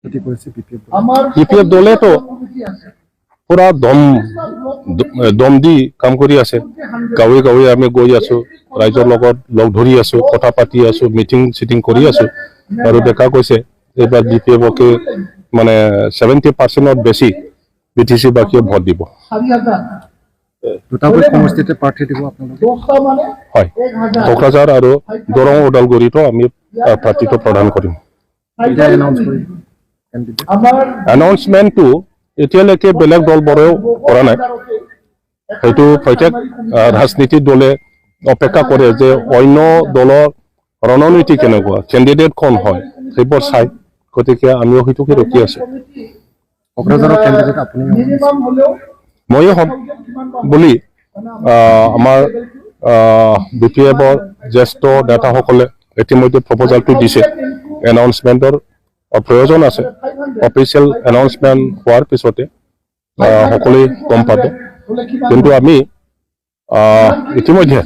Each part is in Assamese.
বিপিএফ দলে তো পুৰা দম দি কাম কৰি আছে গাঁৱে গাঁৱে আমি গৈ আছো ৰাইজৰ লগত লগ ধৰি আছো কথা পাতি আছো মিটিং চিটিং কৰি আছো আৰু দেখা কৈছে এইবাৰ বিপিএফকে মানে 70% বেছি বিটিসি বাকিয়ে ভোট দিব দুটাকৈ সমষ্টিতে প্ৰাৰ্থী দিব আপোনালোকে হয় কোকৰাঝাৰ আৰু দৰং ওদালগুৰিতো আমি প্ৰাৰ্থীটো প্ৰদান কৰিম এনাউন্সমেন্টটো এতিয়ালৈকে বেলেগ দলবোৰেও কৰা নাই সেইটো প্ৰত্যেক ৰাজনীতিক দলে অপেক্ষা কৰে যে অন্য দলৰ ৰণনীতি কেনেকুৱা কেণ্ডিডেট কোন হয় সেইবোৰ চাই গতিকে আমিও সেইটোকে ৰখি আছো কোকৰাঝাৰৰ কেণ্ডিডেট আপুনি ময়ো হ'ম বুলি আমাৰ বিপিএফৰ জ্যেষ্ঠ নেতাসকলে ইতিমধ্যে প্ৰপ'জালটো দিছে এনাউন্সমেন্টৰ প্ৰয়োজন আছে অফিচিয়েল এনাউন্সমেন্ট হোৱাৰ পিছতে সকলোৱে গম পাব কিন্তু আমি ইতিমধ্যে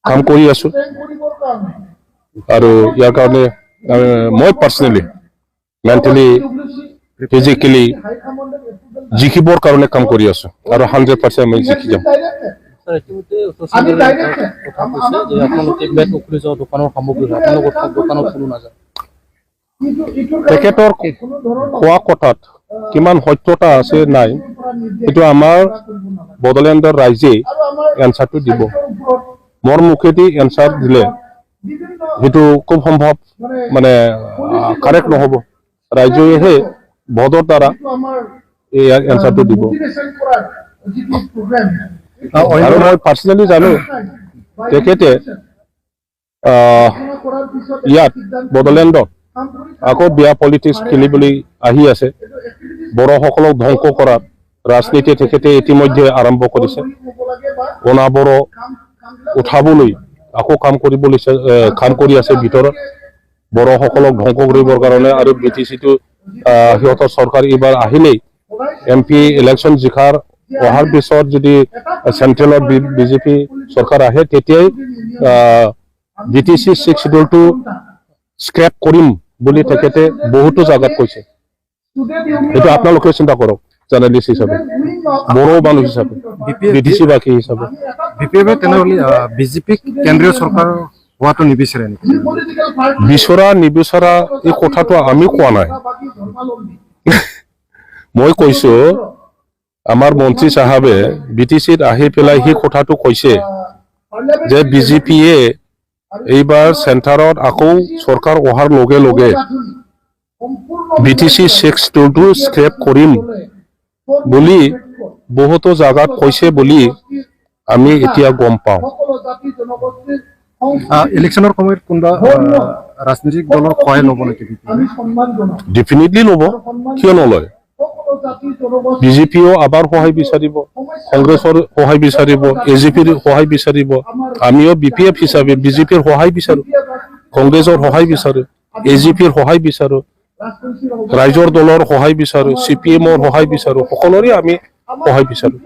কাম কৰি আছো আৰু ইয়াৰ কাৰণে মই পাৰ্চনেলি মেণ্টেলি ফিজিকেলি জিকিবৰ কাৰণে কাম কৰি আছো আৰু 100% আমি জিকি যাম তেখেতৰ খোৱা কথাত কিমান সত্যতা আছে নাই সেইটো আমাৰ বড়োলেণ্ডৰ ৰাইজে এনচাৰটো দিব মোৰ মুখেদি এনচাৰ দিলে সেইটো খুব সম্ভৱ মানে কাৰেক্ট নহ'ব ৰাইজেহে ভোটৰ দ্বাৰা এই এনচাৰটো দিব আৰু মই পাৰ্চনেলি জানো তেখেতে ইয়াত বড়োলেণ্ডত আকৌ বিয়া পলিটিক্স খেলিবলৈ আহি আছে বড়োসকলক ধ্বংস কৰাত ৰাজনীতি তেখেতে ইতিমধ্যে আৰম্ভ কৰিছে অনাবড়ো উঠাবলৈ আকৌ কাম কৰি আছে ভিতৰত বড়োসকলক ধ্বংস কৰিবৰ কাৰণে আৰু বিটিচিটো সিহঁতৰ চৰকাৰ এইবাৰ আহিলেই MP ইলেকশ্যন জিকাৰ অহাৰ পিছত যদি চেন্ট্ৰেলত বিজেপি চৰকাৰ আহে তেতিয়াই বিটিচি 6 শিডিউলটো স্ক্ৰেপ কৰিম বুলি তেখেতে বহুতো জাগাত কৈছে এইটো আপোনালোকে চিন্তা কৰক জাৰ্নেলিষ্ট হিচাপে বড়ো মানুহ হিচাপে বিটিচি বাকী হিচাপে বিপিএফে তেনেহ'লে বিজেপিক কেন্দ্ৰীয় চৰকাৰ হোৱাটো নিবিচাৰে নেকি বিচৰা নিবিচৰা এই কথাটো আমি কোৱা নাই মই কৈছো আমাৰ মন্ত্ৰী সাহেবে বিটিচিত আহি পেলাই সেই কথাটো কৈছে যে বিজেপিয়ে এইবাৰ চেণ্টাৰত আকৌ চৰকাৰ অহাৰ লগে লগে বিটিচি 6 শিডিউলটো স্ক্ৰেপ কৰিম বুলি বহুতো জাগাত কৈছে বুলি আমি এতিয়া গম পাওঁ ইলেকশ্যনৰ সময়ত কোনোবা ৰাজনৈতিক দলৰ সহায় ল'ব নেকি ডেফিনেটলি ল'ব কিয় নলয় বিজেপিও আবাৰ সহায় বিচাৰিব কংগ্ৰেছৰ সহায় বিচাৰিব এজিপিৰ সহায় বিচাৰিব আমিও বিপিএফ হিচাপে বিজেপিৰ সহায় বিচাৰো কংগ্ৰেছৰ সহায় বিচাৰো এজিপিৰ সহায় বিচাৰো ৰাইজৰ দলৰ সহায় বিচাৰো CPMৰ সহায় বিচাৰো সকলোৰে আমি সহায় বিচাৰো